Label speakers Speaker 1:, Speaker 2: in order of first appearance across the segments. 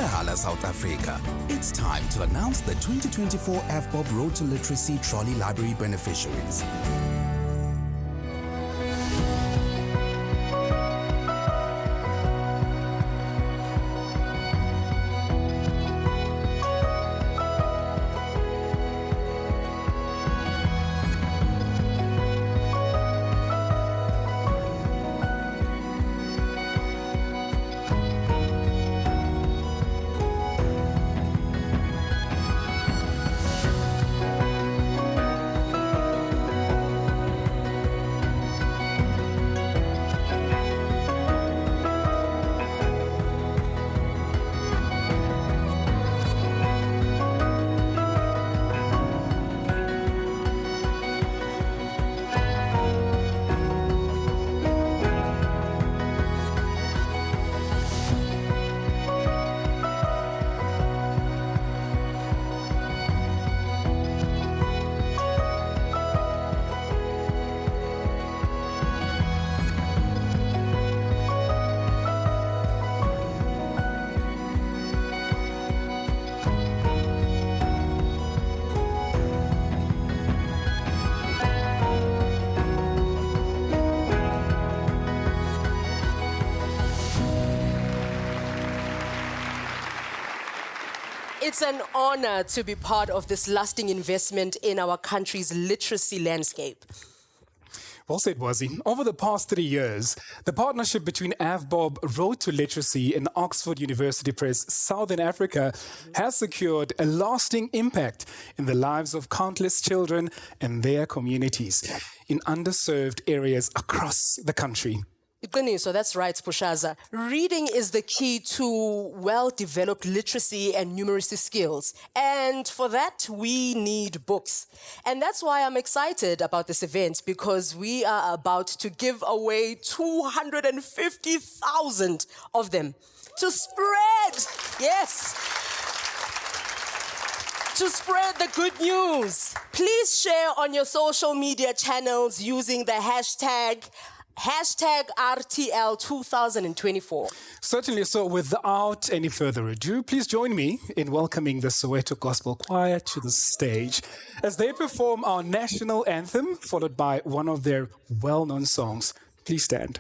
Speaker 1: Hala South Africa. It's time to announce the 2024 AVBOB Road to Literacy Trolley Library beneficiaries.
Speaker 2: It's an honor to be part of this lasting investment in our country's literacy landscape.
Speaker 3: Well said, Wazi. Over the past 3 years, the partnership between AVBOB Road to Literacy and Oxford University Press Southern Africa has secured a lasting impact in the lives of countless children and their communities in underserved areas across the country.
Speaker 2: So that's right, Pushaza. Reading is the key to well-developed literacy and numeracy skills. And for that, we need books. And that's why I'm excited about this event, because we are about to give away 250,000 of them to spread, to spread the good news. Please share on your social media channels using the hashtag RTL 2024.
Speaker 3: Certainly. So without any further ado, please join me in welcoming the Soweto Gospel Choir to the stage as they perform our national anthem, followed by one of their well-known songs. Please stand.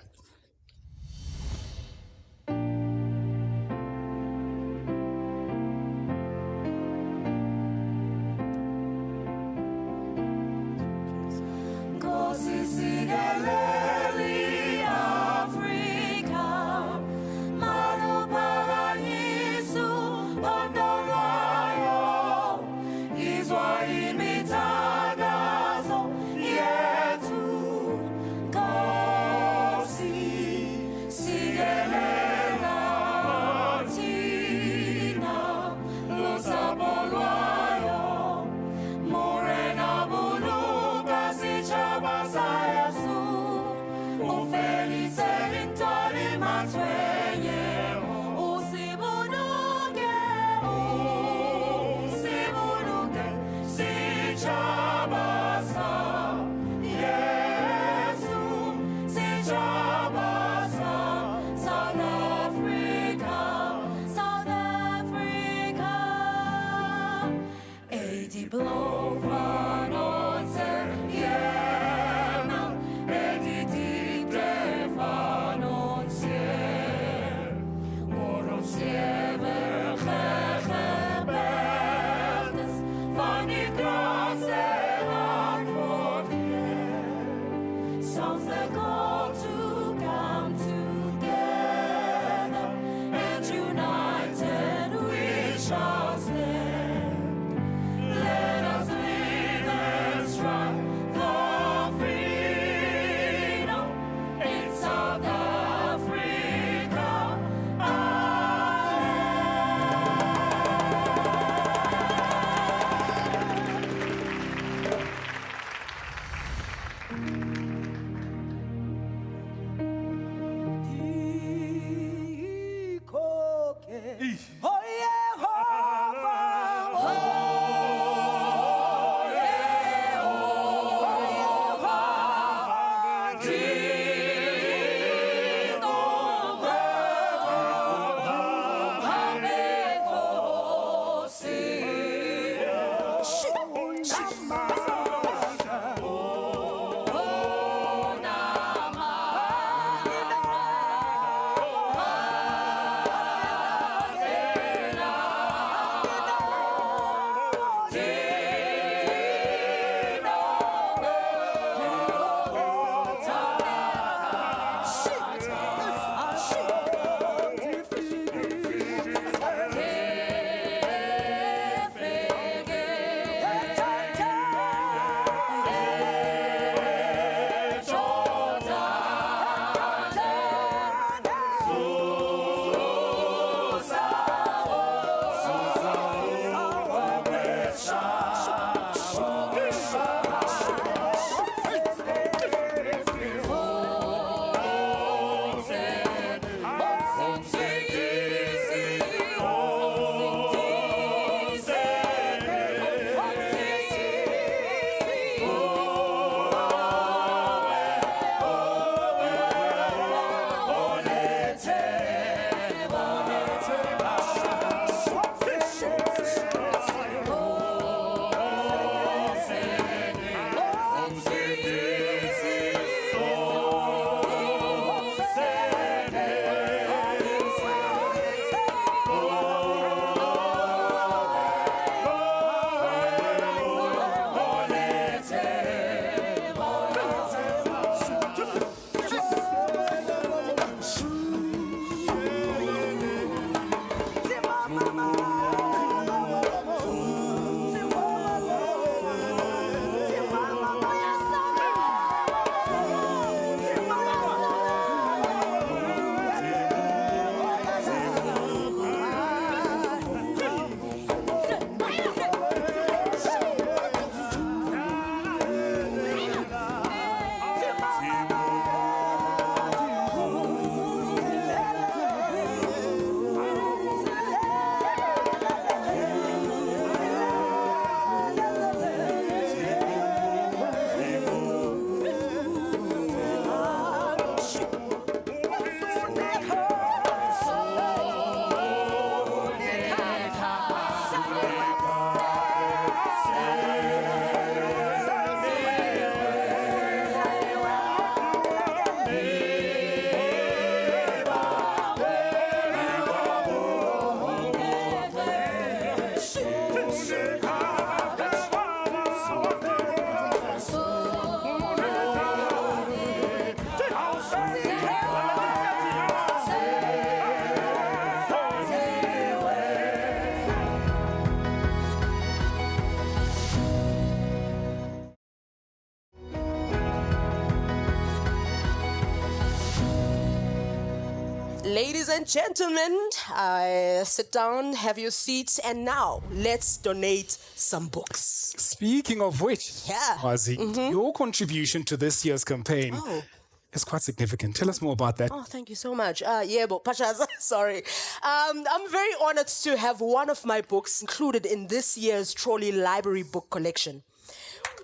Speaker 2: and gentlemen, sit down, have your seats, and now let's donate some books.
Speaker 3: Speaking of which,
Speaker 2: Yeah.
Speaker 3: Wazi, your contribution to this year's campaign is quite significant. Tell us more about that.
Speaker 2: Oh, thank you so much. Yebo, Pashaza, sorry. I'm very honored to have one of my books included in this year's Trolley Library book collection.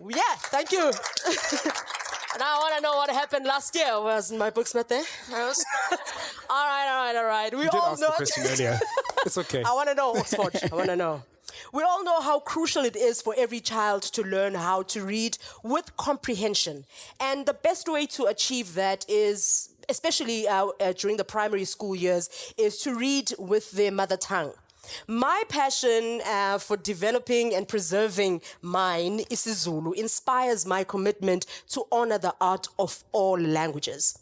Speaker 2: Yeah, thank you. Now I want to know what happened last year. Was my book's not there? All right. We
Speaker 3: You did
Speaker 2: all
Speaker 3: ask
Speaker 2: know.
Speaker 3: the question earlier. It's okay.
Speaker 2: I want to know, Oxford. I want to know. We all know how crucial it is for every child to learn how to read with comprehension. And the best way to achieve that is, especially during the primary school years, is to read with their mother tongue. My passion for developing and preserving mine, isiZulu, inspires my commitment to honor the art of all languages.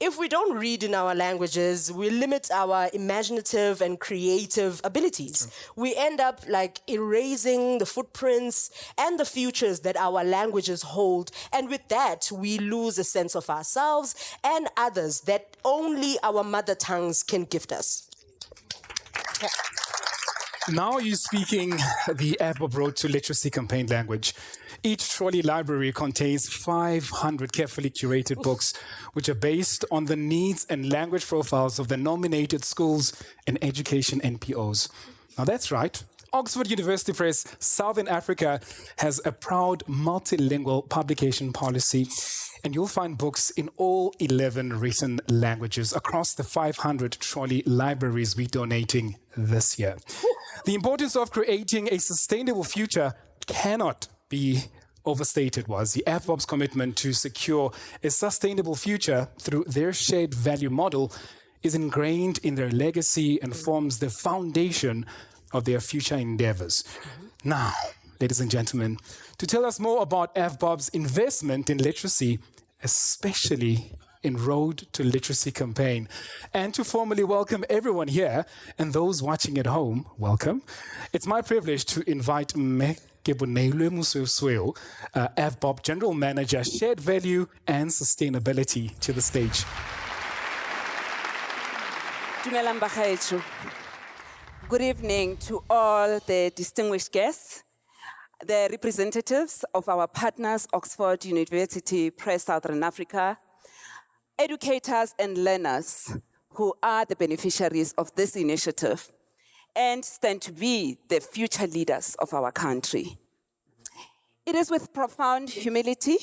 Speaker 2: If we don't read in our languages, we limit our imaginative and creative abilities. We end up like erasing the footprints and the futures that our languages hold. And with that, we lose a sense of ourselves and others that only our mother tongues can gift us. Yeah.
Speaker 3: Now you're speaking the AVBOB Road to Literacy campaign language. Each trolley library contains 500 carefully curated books, which are based on the needs and language profiles of the nominated schools and education NPOs. Now that's right. Oxford University Press Southern Africa has a proud multilingual publication policy, and you'll find books in all 11 written languages across the 500 trolley libraries we're donating this year. The importance of creating a sustainable future cannot be overstated. Was the AVBOB's commitment to secure a sustainable future through their shared value model is ingrained in their legacy and forms the foundation of their future endeavors. Now, ladies and gentlemen, to tell us more about AVBOB's investment in literacy, especially in Road to Literacy campaign, and to formally welcome everyone here and those watching at home, welcome. It's my privilege to invite Kebonelwe Muswesweo, AVBOB General Manager, Shared Value and Sustainability, to the stage.
Speaker 4: Dumelang bagaetsho. Good evening to all the distinguished guests, the representatives of our partners, Oxford University Press Southern Africa, educators and learners who are the beneficiaries of this initiative and stand to be the future leaders of our country. It is with profound humility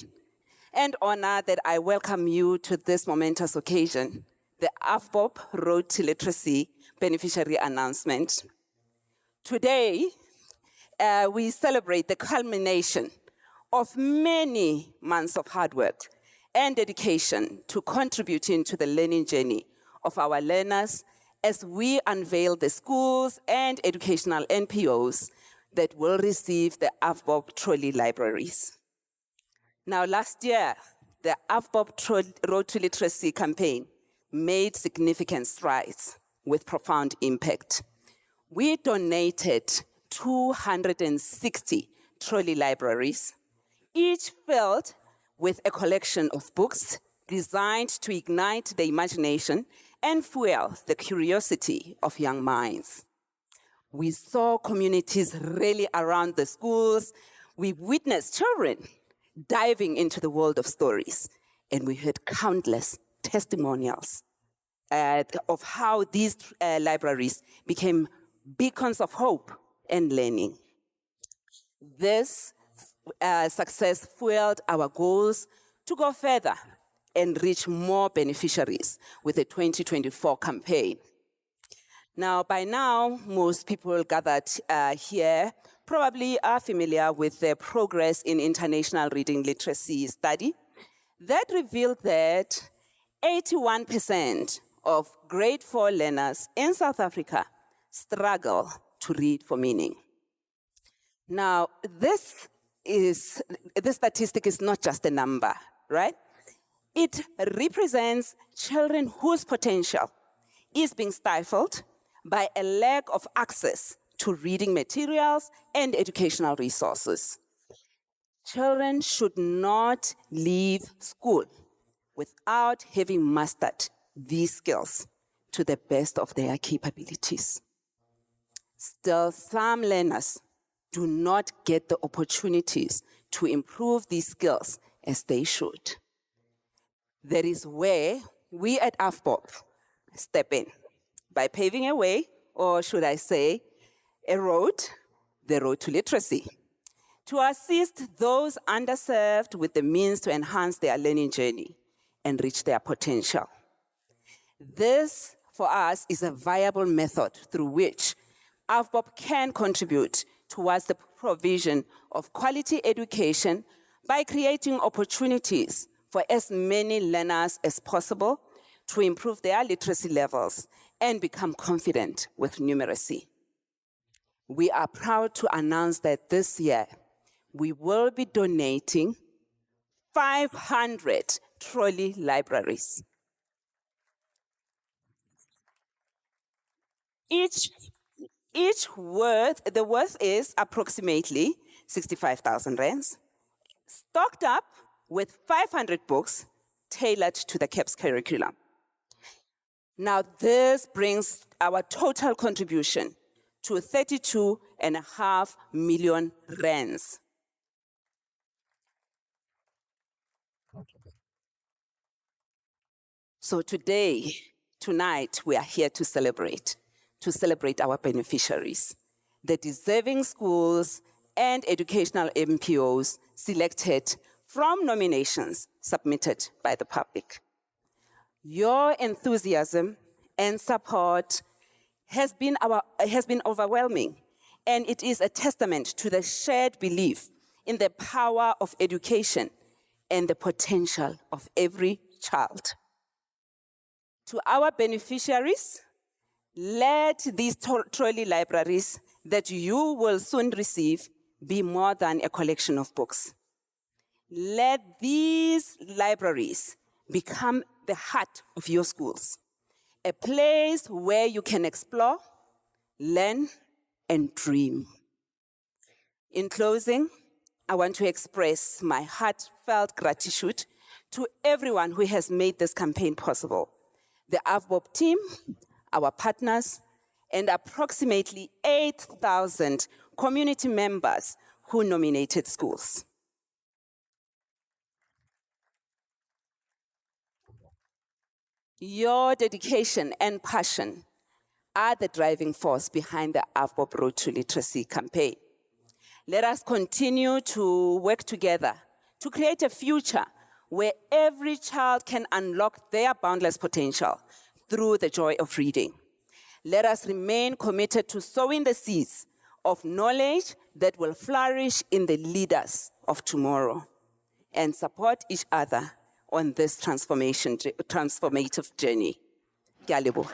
Speaker 4: and honor that I welcome you to this momentous occasion, the AVBOB Road to Literacy beneficiary announcement. Today, we celebrate the culmination of many months of hard work and dedication to contributing to the learning journey of our learners as we unveil the schools and educational NPOs that will receive the AVBOB trolley libraries. Now, last year, the AVBOB Road to Literacy campaign made significant strides with profound impact. We donated 260 trolley libraries, each filled with a collection of books designed to ignite the imagination and fuel the curiosity of young minds. We saw communities rally around the schools. We witnessed children diving into the world of stories, and we heard countless testimonials of how these libraries became beacons of hope and learning. This success fueled our goals to go further and reach more beneficiaries with the 2024 campaign. Now, by now, most people gathered here probably are familiar with the Progress in International Reading Literacy study that revealed that 81% of grade 4 learners in South Africa struggle to read for meaning. Now, this statistic is not just a number, right? It represents children whose potential is being stifled by a lack of access to reading materials and educational resources. Children should not leave school without having mastered these skills to the best of their capabilities. Still, some learners do not get the opportunities to improve these skills as they should. That is where we at AVBOB step in by paving a way, or should I say, a road, the road to literacy, to assist those underserved with the means to enhance their learning journey and reach their potential. This, for us, is a viable method through which AVBOB can contribute towards the provision of quality education by creating opportunities for as many learners as possible to improve their literacy levels and become confident with numeracy. We are proud to announce that this year, we will be donating 500 trolley libraries. The worth is approximately 65,000 rands, stocked up with 500 books tailored to the CAPS curriculum. Now, this brings our total contribution to 32.5 million rands. So tonight, we are here to celebrate our beneficiaries, the deserving schools and educational MPOs selected from nominations submitted by the public. Your enthusiasm and support has been overwhelming, and it is a testament to the shared belief in the power of education and the potential of every child. To our beneficiaries, let these trolley libraries that you will soon receive be more than a collection of books. Let these libraries become the heart of your schools, a place where you can explore, learn, and dream. In closing, I want to express my heartfelt gratitude to everyone who has made this campaign possible. The AVBOB team, our partners, and approximately 8,000 community members who nominated schools. Your dedication and passion are the driving force behind the AVBOB Road to Literacy campaign. Let us continue to work together to create a future where every child can unlock their boundless potential through the joy of reading. Let us remain committed to sowing the seeds of knowledge that will flourish in the leaders of tomorrow and support each other on this transformative journey. Ke a leboha.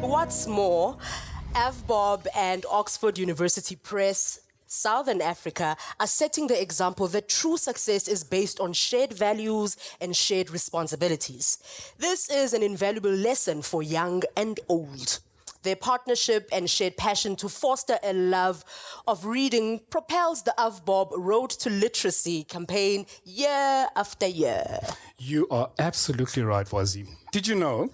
Speaker 2: What's more, AVBOB and Oxford University Press, Southern Africa, are setting the example that true success is based on shared values and shared responsibilities. This is an invaluable lesson for young and old. Their partnership and shared passion to foster a love of reading propels the AVBOB Road to Literacy campaign year after year.
Speaker 3: You are absolutely right, Wazi. Did you know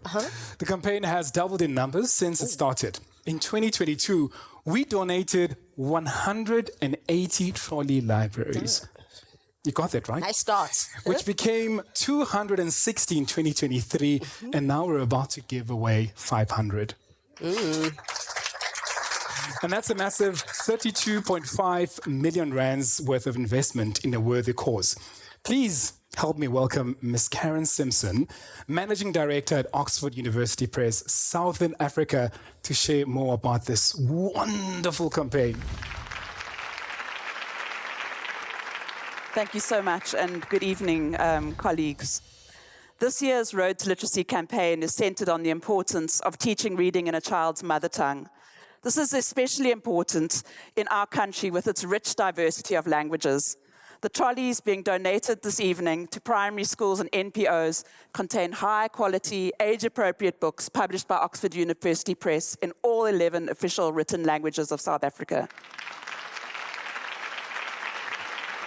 Speaker 3: the campaign has doubled in numbers since it started? In 2022, we donated 180 trolley libraries. You got that, right?
Speaker 2: Nice start.
Speaker 3: Which became 260 in 2023, and now we're about to give away 500. And that's a massive 32.5 million rands worth of investment in a worthy cause. Please help me welcome Ms. Karen Simpson, Managing Director at Oxford University Press, Southern Africa, to share more about this wonderful campaign.
Speaker 5: Thank you so much, and good evening, colleagues. This year's Road to Literacy campaign is centered on the importance of teaching reading in a child's mother tongue. This is especially important in our country with its rich diversity of languages. The trolleys being donated this evening to primary schools and NPOs contain high-quality, age-appropriate books published by Oxford University Press in all 11 official written languages of South Africa.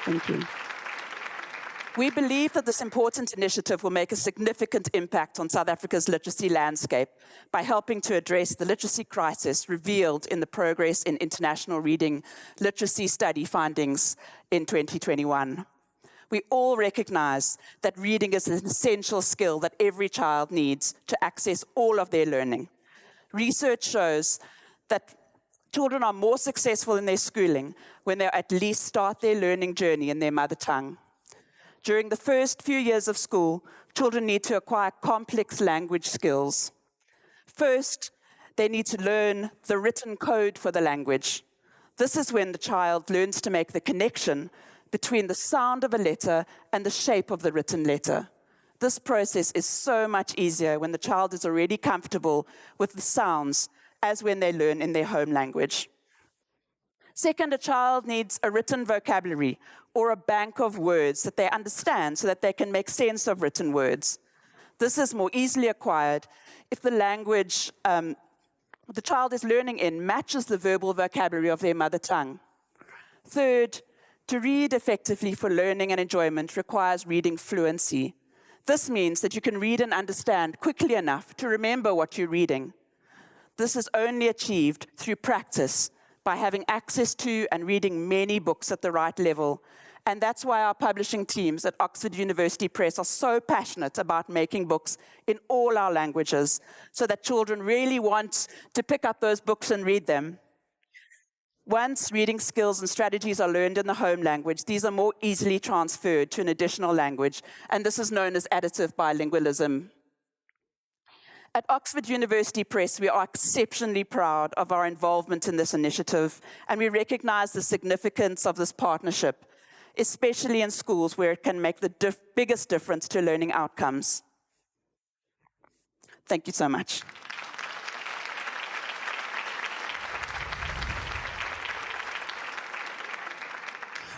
Speaker 5: Thank you. We believe that this important initiative will make a significant impact on South Africa's literacy landscape by helping to address the literacy crisis revealed in the Progress in International Reading Literacy Study findings in 2021. We all recognize that reading is an essential skill that every child needs to access all of their learning. Research shows that children are more successful in their schooling when they at least start their learning journey in their mother tongue. During the first few years of school, children need to acquire complex language skills. First, they need to learn the written code for the language. This is when the child learns to make the connection between the sound of a letter and the shape of the written letter. This process is so much easier when the child is already comfortable with the sounds as when they learn in their home language. Second, a child needs a written vocabulary or a bank of words that they understand so that they can make sense of written words. This is more easily acquired if the language the child is learning in matches the verbal vocabulary of their mother tongue. Third, to read effectively for learning and enjoyment requires reading fluency. This means that you can read and understand quickly enough to remember what you're reading. This is only achieved through practice, by having access to and reading many books at the right level. And that's why our publishing teams at Oxford University Press are so passionate about making books in all our languages, so that children really want to pick up those books and read them. Once reading skills and strategies are learned in the home language, these are more easily transferred to an additional language, and this is known as additive bilingualism. At Oxford University Press, we are exceptionally proud of our involvement in this initiative, and we recognize the significance of this partnership, especially in schools where it can make the biggest difference to learning outcomes. Thank you so much.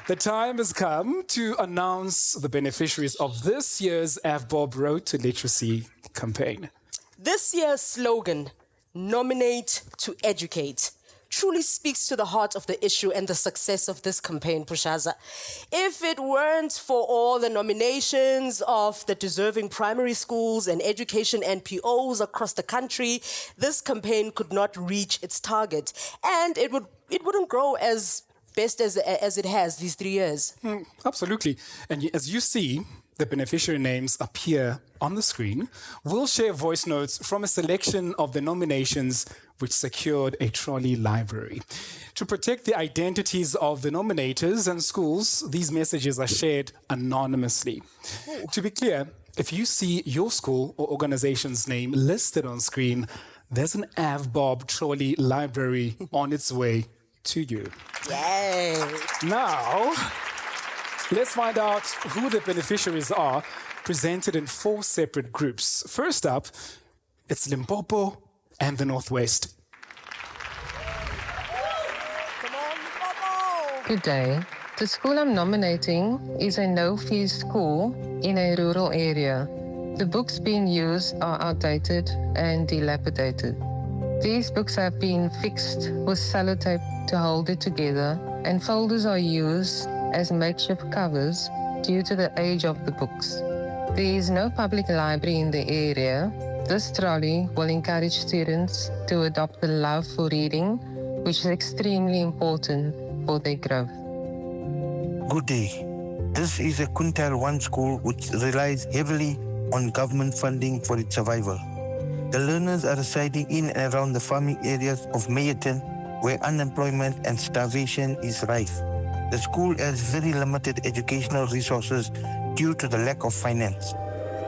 Speaker 3: The time has come to announce the beneficiaries of this year's AVBOB Road to Literacy campaign.
Speaker 2: This year's slogan, "Nominate to Educate," truly speaks to the heart of the issue and the success of this campaign, Pushaza. If it weren't for all the nominations of the deserving primary schools and education NPOs across the country, this campaign could not reach its target, and it wouldn't grow as best as it has these 3 years.
Speaker 3: Absolutely. And as you see, the beneficiary names appear on the screen. We'll share voice notes from a selection of the nominations which secured a trolley library. To protect the identities of the nominators and schools, these messages are shared anonymously. To be clear, if you see your school or organization's name listed on screen, there's an AVBOB trolley library on its way to you.
Speaker 2: Yay!
Speaker 3: Now, let's find out who the beneficiaries are, presented in 4 separate groups. First up, it's Limpopo and the Northwest.
Speaker 2: Come on, Limpopo!
Speaker 6: Good day. The school I'm nominating is a no-fee school in a rural area. The books being used are outdated and dilapidated. These books have been fixed with sellotape to hold it together, and folders are used as makeshift covers due to the age of the books. There is no public library in the area. This trolley will encourage students to adopt a love for reading, which is extremely important for their growth.
Speaker 7: Good day. This is a quintile 1 school which relies heavily on government funding for its survival. The learners are residing in and around the farming areas of Meyerton, where unemployment and starvation is rife. The school has very limited educational resources due to the lack of finance.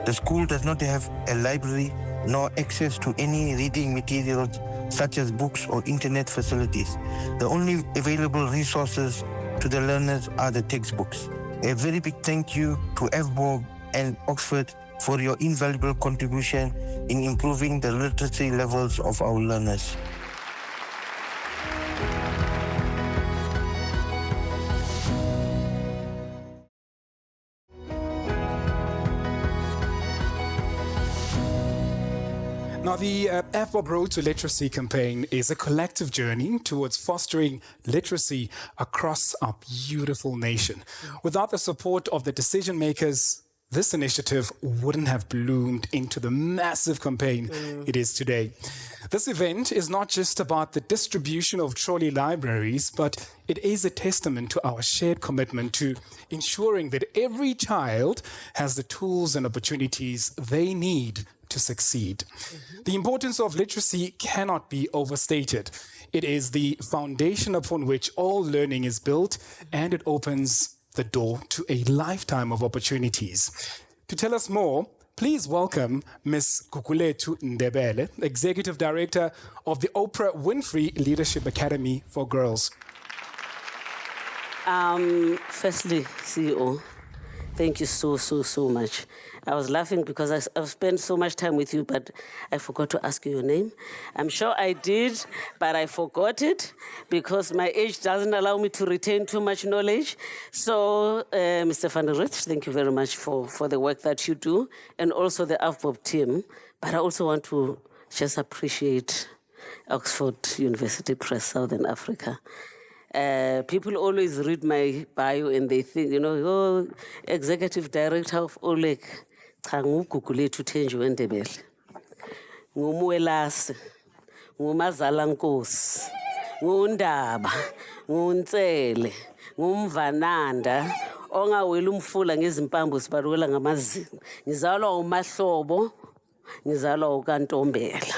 Speaker 7: The school does not have a library nor access to any reading materials such as books or internet facilities. The only available resources to the learners are the textbooks. A very big thank you to AVBOB and Oxford for your invaluable contribution in improving the literacy levels of our learners.
Speaker 3: Now, the AVBOB Road to Literacy campaign is a collective journey towards fostering literacy across our beautiful nation. Without the support of the decision makers, this initiative wouldn't have bloomed into the massive campaign it is today. This event is not just about the distribution of trolley libraries, but it is a testament to our shared commitment to ensuring that every child has the tools and opportunities they need to succeed. The importance of literacy cannot be overstated. It is the foundation upon which all learning is built, and it opens the door to a lifetime of opportunities. To tell us more, please welcome Ms. Gugulethu Ndebele, Executive Director of the Oprah Winfrey Leadership Academy for Girls.
Speaker 8: Firstly, CEO, thank you so much. I was laughing because I've spent so much time with you, but I forgot to ask you your name. I'm sure I did, but I forgot it because my age doesn't allow me to retain too much knowledge. So, Mr. van der Rith, thank you very much for the work that you do, and also the AVBOB team. But I also want to just appreciate Oxford University Press Southern Africa. People always read my bio and they think, oh, Executive Director of OLEC, Gugulethu Ndebele. Ngumuelase, ngumazalankosi, ngundaba, nguntsele, ngumvananda, ongawela umfula ngezimpambo sibalwela ngamazinyo. Ngizalwa umahlobo, ngizalwa ukantombela.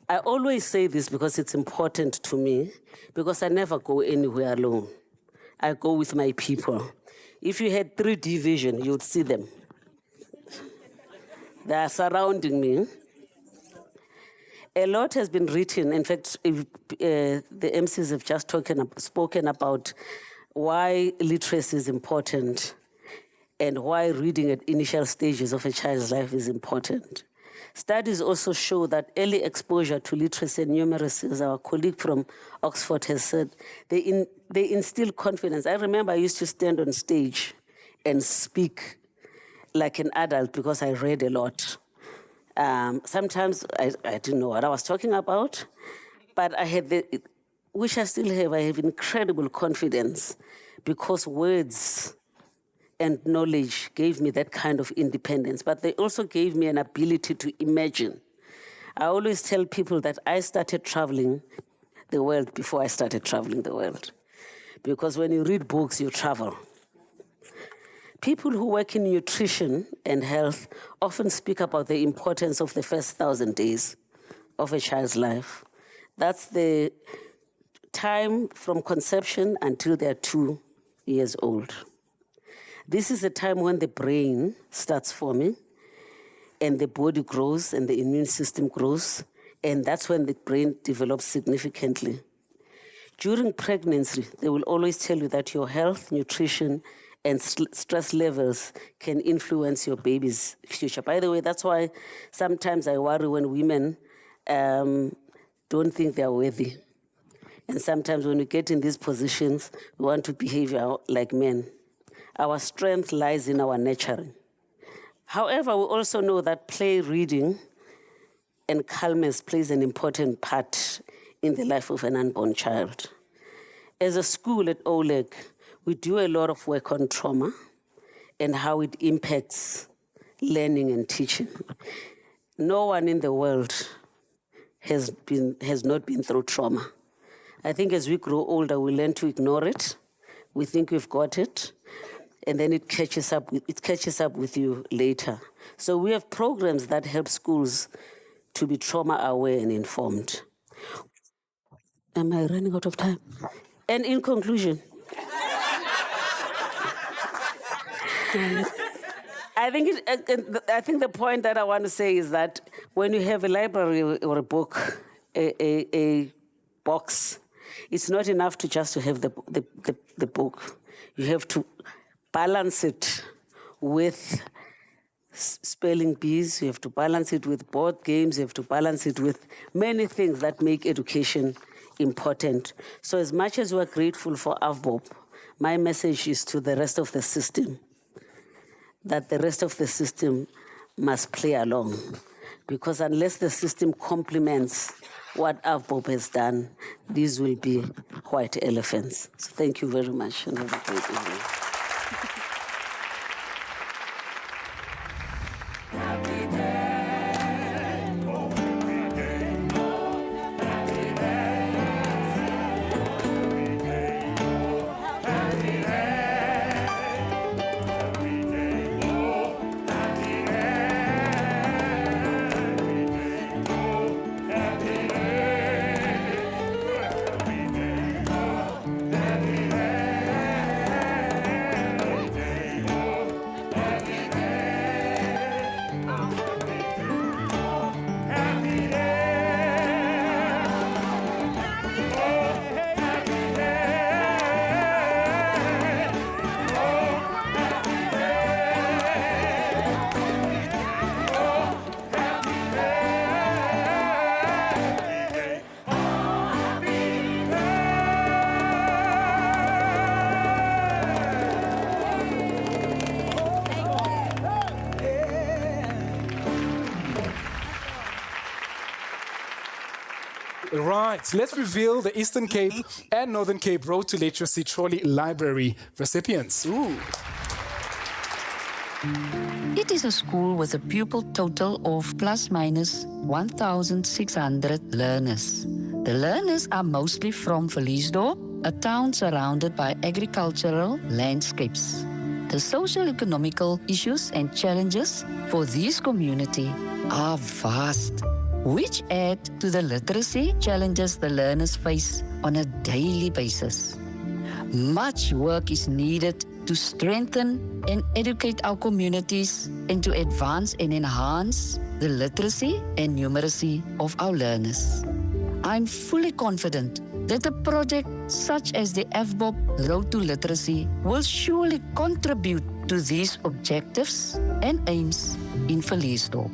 Speaker 8: I always say this because it's important to me, because I never go anywhere alone. I go with my people. If you had 3D vision, you would see them. They are surrounding me. A lot has been written. In fact, the MCs have just spoken about why literacy is important and why reading at initial stages of a child's life is important. Studies also show that early exposure to literacy and numeracy, as our colleague from Oxford has said, they instill confidence. I remember I used to stand on stage and speak like an adult because I read a lot. Sometimes I didn't know what I was talking about, but I had which I still have, I have incredible confidence because words and knowledge gave me that kind of independence, but they also gave me an ability to imagine. I always tell people that I started traveling the world before I started traveling the world. Because when you read books, you travel. People who work in nutrition and health often speak about the importance of the first 1,000 days of a child's life. That's the time from conception until they're 2 years old. This is a time when the brain starts forming and the body grows and the immune system grows, and that's when the brain develops significantly. During pregnancy, they will always tell you that your health, nutrition, and stress levels can influence your baby's future. By the way, that's why sometimes I worry when women don't think they're worthy. And sometimes when we get in these positions, we want to behave like men. Our strength lies in our nurturing. However, we also know that play, reading, and calmness plays an important part in the life of an unborn child. As a school at OLEC, we do a lot of work on trauma and how it impacts learning and teaching. No one in the world has not been through trauma. I think as we grow older, we learn to ignore it. We think we've got it. And then it catches up with you later. So we have programs that help schools to be trauma aware and informed. Am I running out of time? And in conclusion, I think the point that I want to say is that when you have a library or a book, a box, it's not enough to just to have the book. You have to balance it with spelling bees, you have to balance it with board games, you have to balance it with many things that make education important. So as much as we're grateful for AVBOB, my message is to the rest of the system, that the rest of the system must play along. because unless the system complements what AVBOB has done, these will be white elephants. So thank you very much, and have a great evening.
Speaker 3: Right, let's reveal the Eastern Cape and Northern Cape Road to Literacy Trolley Library recipients. Ooh.
Speaker 9: It is a school with a pupil total of plus minus 1,600 learners. The learners are mostly from Verliesdorp, a town surrounded by agricultural landscapes. The socio-economical issues and challenges for this community are vast, which add to the literacy challenges the learners face on a daily basis. Much work is needed to strengthen and educate our communities and to advance and enhance the literacy and numeracy of our learners. I'm fully confident that a project such as the AVBOB Road to Literacy will surely contribute to these objectives and aims in Verliesdorp.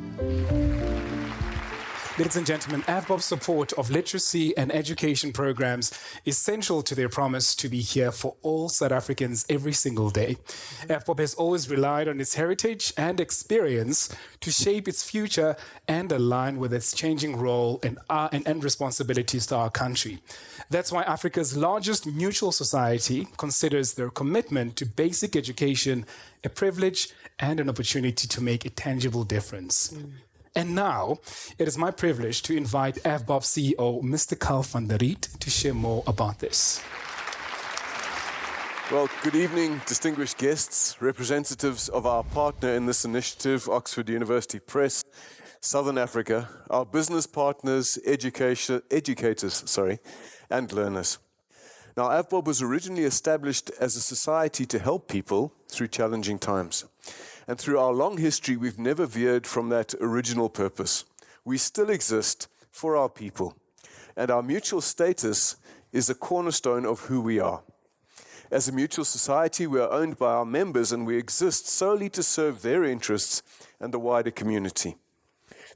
Speaker 3: Ladies and gentlemen, AVBOB's support of literacy and education programs is central to their promise to be here for all South Africans every single day. AVBOB has always relied on its heritage and experience to shape its future and align with its changing role and responsibilities to our country. That's why Africa's largest mutual society considers their commitment to basic education a privilege and an opportunity to make a tangible difference. And now, it is my privilege to invite AVBOB CEO, Mr. Carl van der Riet, to share more about this.
Speaker 10: Well, good evening, distinguished guests, representatives of our partner in this initiative, Oxford University Press, Southern Africa, our business partners, educators, and learners. Now, AVBOB was originally established as a society to help people through challenging times. And through our long history, we've never veered from that original purpose. We still exist for our people, and our mutual status is a cornerstone of who we are. As a mutual society, we are owned by our members, and we exist solely to serve their interests and the wider community.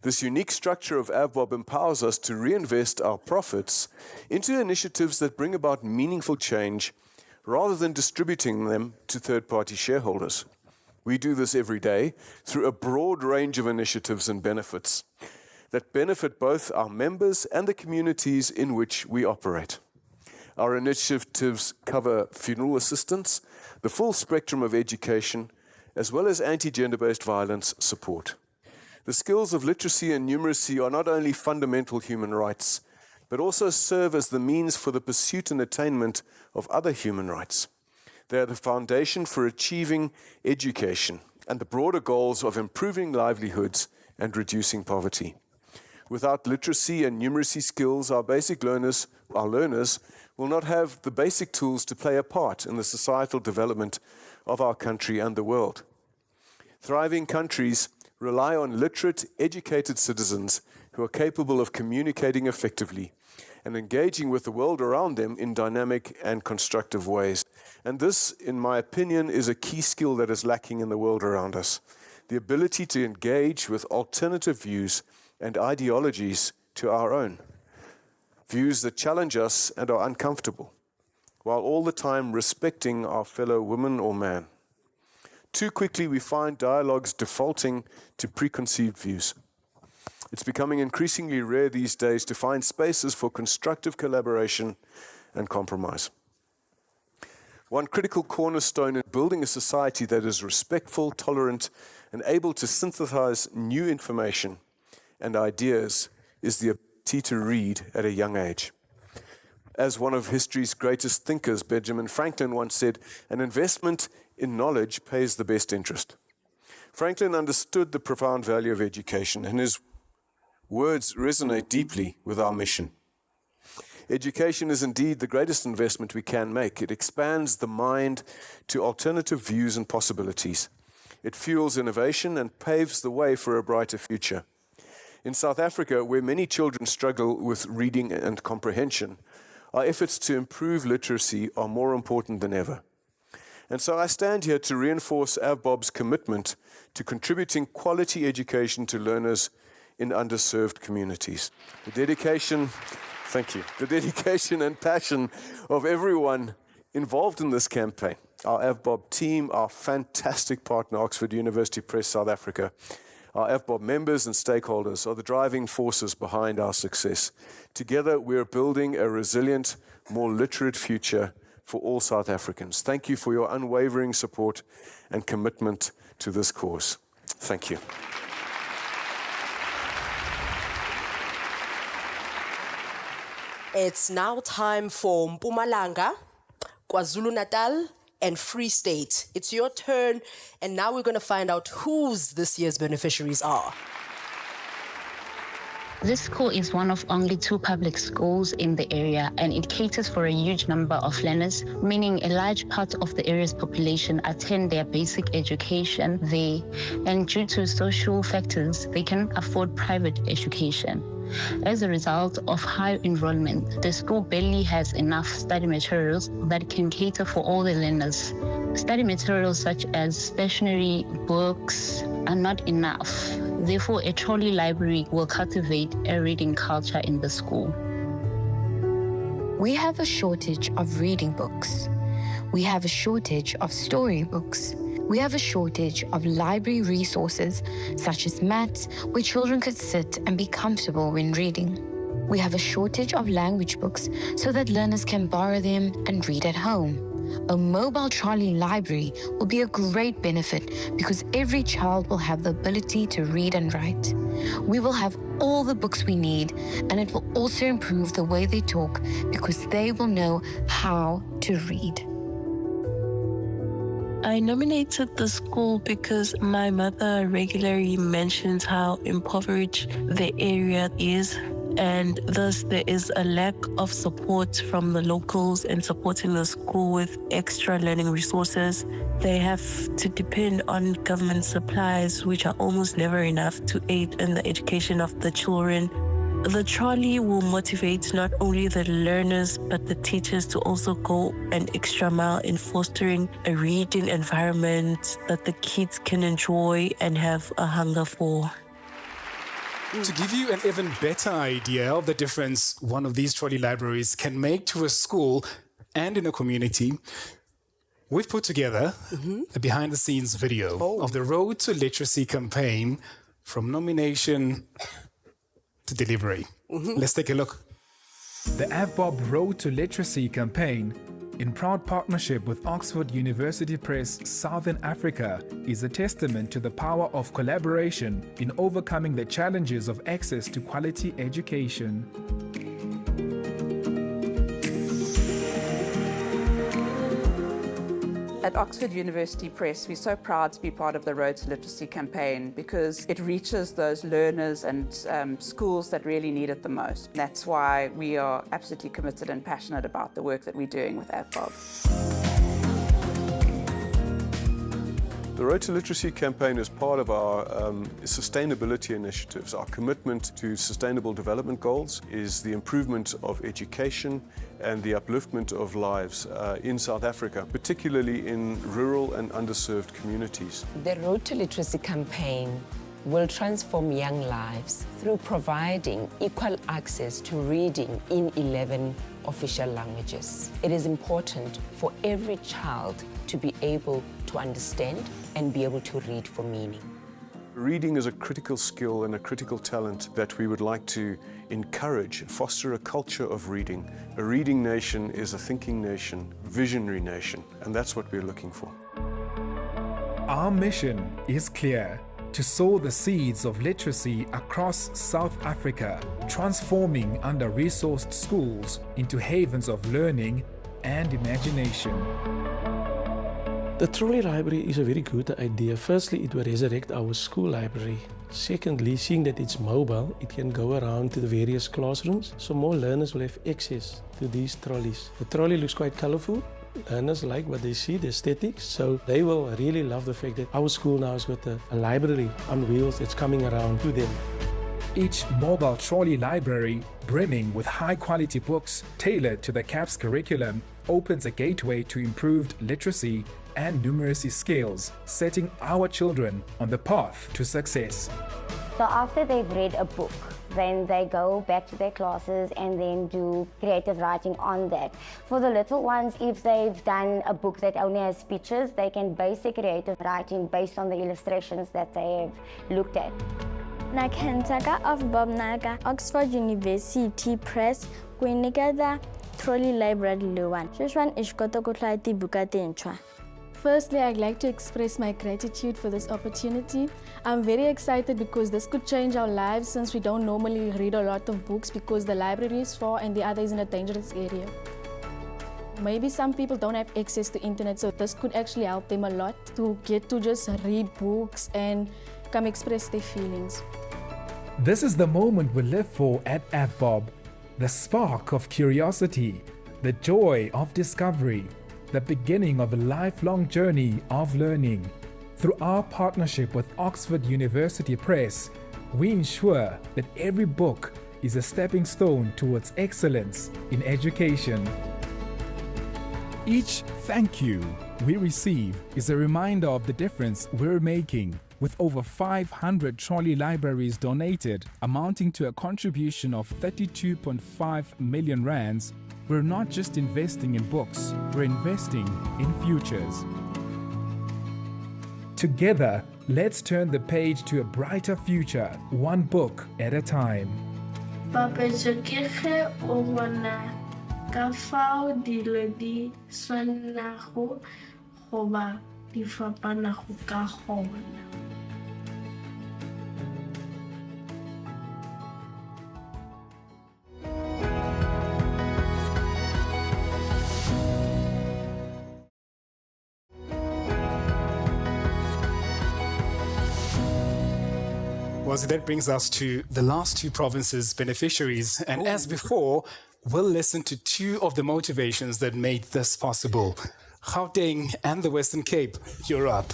Speaker 10: This unique structure of AVBOB empowers us to reinvest our profits into initiatives that bring about meaningful change rather than distributing them to third-party shareholders. We do this every day through a broad range of initiatives and benefits that benefit both our members and the communities in which we operate. Our initiatives cover funeral assistance, the full spectrum of education, as well as anti-gender-based violence support. The skills of literacy and numeracy are not only fundamental human rights, but also serve as the means for the pursuit and attainment of other human rights. They are the foundation for achieving education and the broader goals of improving livelihoods and reducing poverty. Without literacy and numeracy skills, our learners will not have the basic tools to play a part in the societal development of our country and the world. Thriving countries rely on literate, educated citizens who are capable of communicating effectively and engaging with the world around them in dynamic and constructive ways. And this, in my opinion, is a key skill that is lacking in the world around us: the ability to engage with alternative views and ideologies to our own, views that challenge us and are uncomfortable, while all the time respecting our fellow woman or man. Too quickly we find dialogues defaulting to preconceived views. It's becoming increasingly rare these days to find spaces for constructive collaboration and compromise. One critical cornerstone in building a society that is respectful, tolerant, and able to synthesize new information and ideas is the ability to read at a young age. As one of history's greatest thinkers, Benjamin Franklin, once said, an investment in knowledge pays the best interest. Franklin understood the profound value of education, and his words resonate deeply with our mission. Education is indeed the greatest investment we can make. It expands the mind to alternative views and possibilities. It fuels innovation and paves the way for a brighter future. In South Africa, where many children struggle with reading and comprehension, our efforts to improve literacy are more important than ever. And so I stand here to reinforce AVBOB's commitment to contributing quality education to learners in underserved communities. The dedication and passion of everyone involved in this campaign, our AVBOB team, our fantastic partner, Oxford University Press South Africa, our AVBOB members and stakeholders are the driving forces behind our success. Together, we are building a resilient, more literate future for all South Africans. Thank you for your unwavering support and commitment to this cause. Thank you.
Speaker 2: It's now time for Mpumalanga, KwaZulu-Natal, and Free State. It's your turn, and now we're going to find out whose this year's beneficiaries are.
Speaker 11: This school is one of only 2 public schools in the area, and it caters for a huge number of learners, meaning a large part of the area's population attend their basic education there, and due to social factors, they can afford private education. As a result of high enrollment, the school barely has enough study materials that can cater for all the learners. Study materials such as stationery, books are not enough. Therefore, a trolley library will cultivate a reading culture in the school.
Speaker 12: We have a shortage of reading books. We have a shortage of storybooks. We have a shortage of library resources, such as mats, where children could sit and be comfortable when reading. We have a shortage of language books so that learners can borrow them and read at home. A mobile trolley library will be a great benefit because every child will have the ability to read and write. We will have all the books we need, and it will also improve the way they talk because they will know how to read.
Speaker 13: I nominated the school because my mother regularly mentions how impoverished the area is, and thus there is a lack of support from the locals in supporting the school with extra learning resources. They have to depend on government supplies, which are almost never enough to aid in the education of the children. The trolley will motivate not only the learners, but the teachers to also go an extra mile in fostering a reading environment that the kids can enjoy and have a hunger for.
Speaker 3: To give you an even better idea of the difference one of these trolley libraries can make to a school and in a community, we've put together a behind-the-scenes video of the Road to Literacy campaign from nomination to delivery. Let's take a look.
Speaker 14: The AVBOB Road to Literacy campaign, in proud partnership with Oxford University Press Southern Africa, is a testament to the power of collaboration in overcoming the challenges of access to quality education.
Speaker 5: At Oxford University Press, we're so proud to be part of the Road to Literacy campaign because it reaches those learners and schools that really need it the most. That's why we are absolutely committed and passionate about the work that we're doing with AVBOB.
Speaker 10: The Road to Literacy campaign is part of our sustainability initiatives. Our commitment to sustainable development goals is the improvement of education and the upliftment of lives in South Africa, particularly in rural and underserved communities.
Speaker 15: The Road to Literacy campaign will transform young lives through providing equal access to reading in 11 official languages. It is important for every child to be able to understand and be able to read for meaning.
Speaker 10: Reading is a critical skill and a critical talent that we would like to encourage, foster a culture of reading. A reading nation is a thinking nation, visionary nation, and that's what we're looking for.
Speaker 14: Our mission is clear: to sow the seeds of literacy across South Africa, transforming under-resourced schools into havens of learning and imagination.
Speaker 16: The trolley library is a very good idea. Firstly, it will resurrect our school library. Secondly, seeing that it's mobile, it can go around to the various classrooms, so more learners will have access to these trolleys. The trolley looks quite colorful. Learners like what they see, the aesthetics, so they will really love the fact that our school now has got a library on wheels that's coming around to them.
Speaker 14: Each mobile trolley library, brimming with high-quality books tailored to the CAPS curriculum, opens a gateway to improved literacy and numeracy skills, setting our children on the path to success.
Speaker 17: So after they've read a book, then they go back to their classes and then do creative writing on that. For the little ones, if they've done a book that only has pictures, they can base their creative writing based on the illustrations that they have looked at.
Speaker 18: Nakentaka AVBOB naga Oxford University Press kuinikada trolley library luwan. Shishwan ishkoto kutlati bukatinchwa.
Speaker 19: Firstly, I'd like to express my gratitude for this opportunity. I'm very excited because this could change our lives since we don't normally read a lot of books because the library is far and the other is in a dangerous area. Maybe some people don't have access to internet, so this could actually help them a lot to get to just read books and come express their feelings.
Speaker 14: This is the moment we live for at AVBOB. The spark of curiosity, the joy of discovery, the beginning of a lifelong journey of learning. Through our partnership with Oxford University Press, we ensure that every book is a stepping stone towards excellence in education. Each thank you we receive is a reminder of the difference we're making. With over 500 trolley libraries donated, amounting to a contribution of 32.5 million rands, we're not just investing in books, we're investing in futures. Together, let's turn the page to a brighter future, one book at a time.
Speaker 20: Papezokege o bona ka fao dilo di swannago goba di fapanago ka gona.
Speaker 3: Well, so that brings us to the last two provinces' beneficiaries. And as before, we'll listen to two of the motivations that made this possible. Gauteng and the Western Cape, you're up.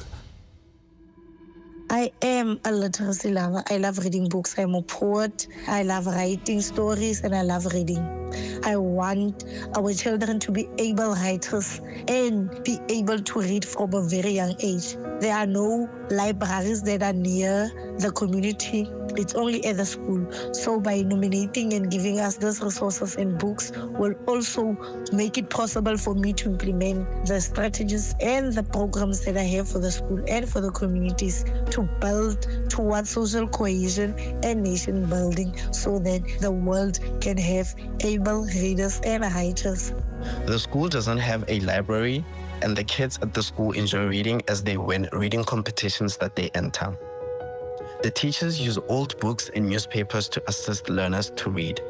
Speaker 21: I am a literacy lover. I love reading books. I'm a poet. I love writing stories and I love reading. I want our children to be able writers and be able to read from a very young age. There are no libraries that are near the community. It's only at the school. So by nominating and giving us those resources and books will also make it possible for me to implement the strategies and the programs that I have for the school and for the communities to build towards social cohesion and nation building so that the world can have able readers and writers.
Speaker 22: The school doesn't have a library, and the kids at the school enjoy reading as they win reading competitions that they enter. The teachers use old books and newspapers to assist learners to read.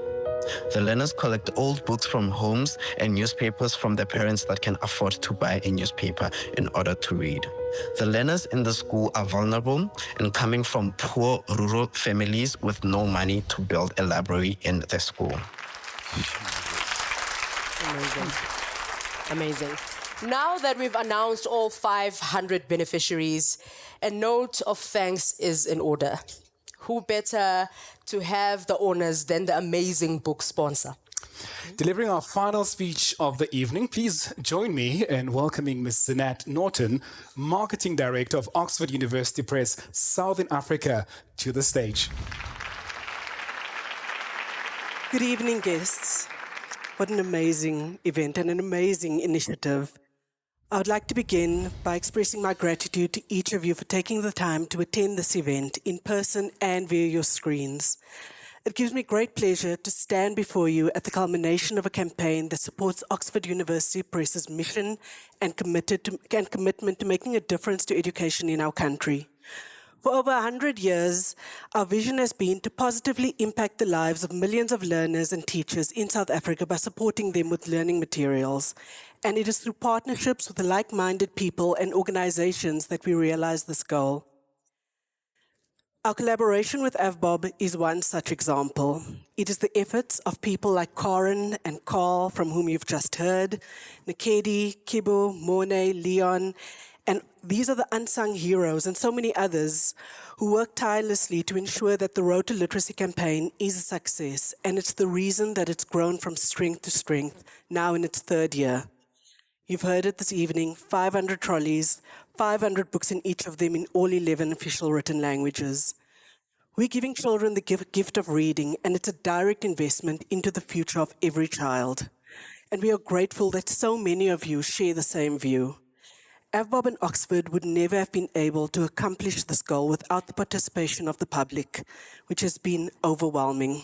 Speaker 22: The learners collect old books from homes and newspapers from their parents that can afford to buy a newspaper in order to read. The learners in the school are vulnerable and coming from poor rural families with no money to build a library in their school.
Speaker 2: Amazing. Amazing. Now that we've announced all 500 beneficiaries, a note of thanks is in order. Who better to have the honors than the amazing book sponsor?
Speaker 3: Delivering our final speech of the evening, please join me in welcoming Ms. Zanat Norton, Marketing Director of Oxford University Press, Southern Africa, to the stage.
Speaker 23: Good evening, guests. What an amazing event and an amazing initiative.
Speaker 1: I would like to begin by expressing my gratitude to each of you for taking the time to attend this event in person and via your screens. It gives me great pleasure to stand before you at the culmination of a campaign that supports Oxford University Press's mission and commitment to making a difference to education in our country. For over 100 years, our vision has been to positively impact the lives of millions of learners and teachers in South Africa by supporting them with learning materials. And it is through partnerships with like-minded people and organizations that we realize this goal. Our collaboration with AVBOB is one such example. It is the efforts of people like Karen and Carl, from whom you've just heard, Nikedi, Kibo, Monet, Leon, and these are the unsung heroes and so many others who work tirelessly to ensure that the Road to Literacy campaign is a success, and it's the reason that it's grown from strength to strength, now in its third year. You've heard it this evening, 500 trolleys, 500 books in each of them in all 11 official written languages. We're giving children the gift of reading, and it's a direct investment into the future of every child. And we are grateful that so many of you share the same view. AVBOB and Oxford would never have been able to accomplish this goal without the participation of the public, which has been overwhelming.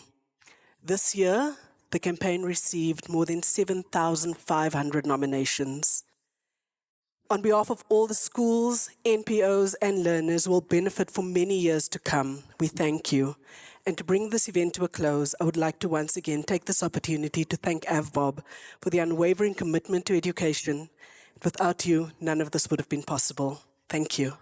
Speaker 1: This year, the campaign received more than 7,500 nominations. On behalf of all the schools, NPOs, and learners who will benefit for many years to come, we thank you. And to bring this event to a close, I would like to once again take this opportunity to thank AVBOB for the unwavering commitment to education. Without you, none of this would have been possible. Thank you.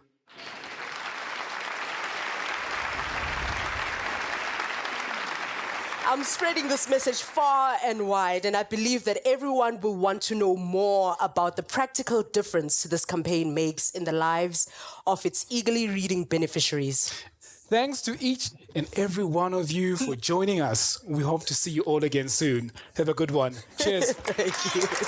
Speaker 2: I'm spreading this message far and wide, and I believe that everyone will want to know more about the practical difference this campaign makes in the lives of its eagerly reading beneficiaries.
Speaker 3: Thanks to each and every one of you for joining us. We hope to see you all again soon. Have a good one. Cheers.
Speaker 2: Thank you.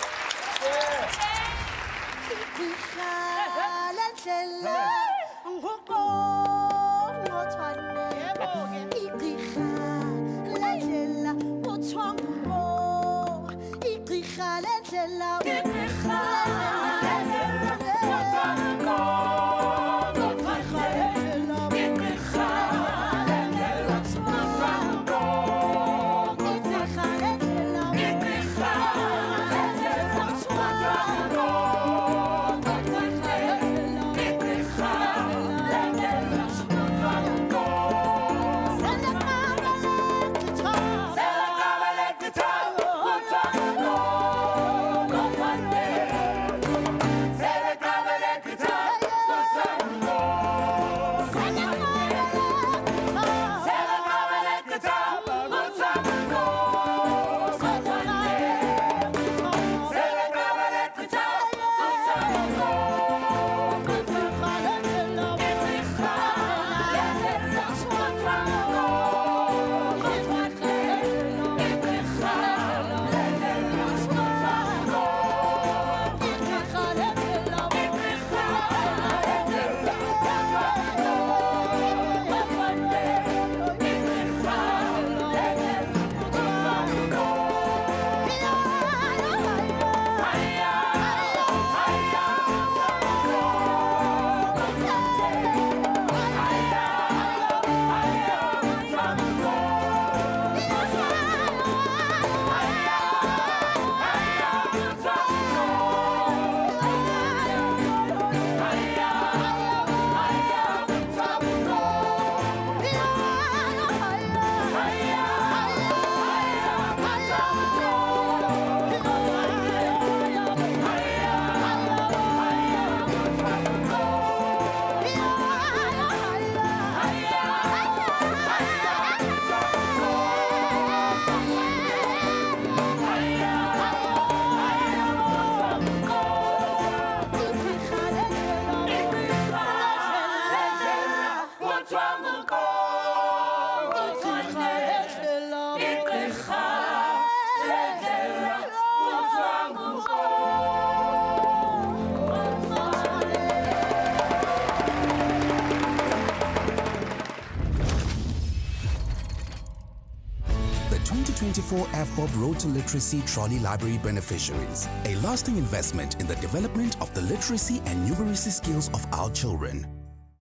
Speaker 4: 2024 AVBOB Road to Literacy Trolley Library beneficiaries. A lasting investment in the development of the literacy and numeracy skills of our children.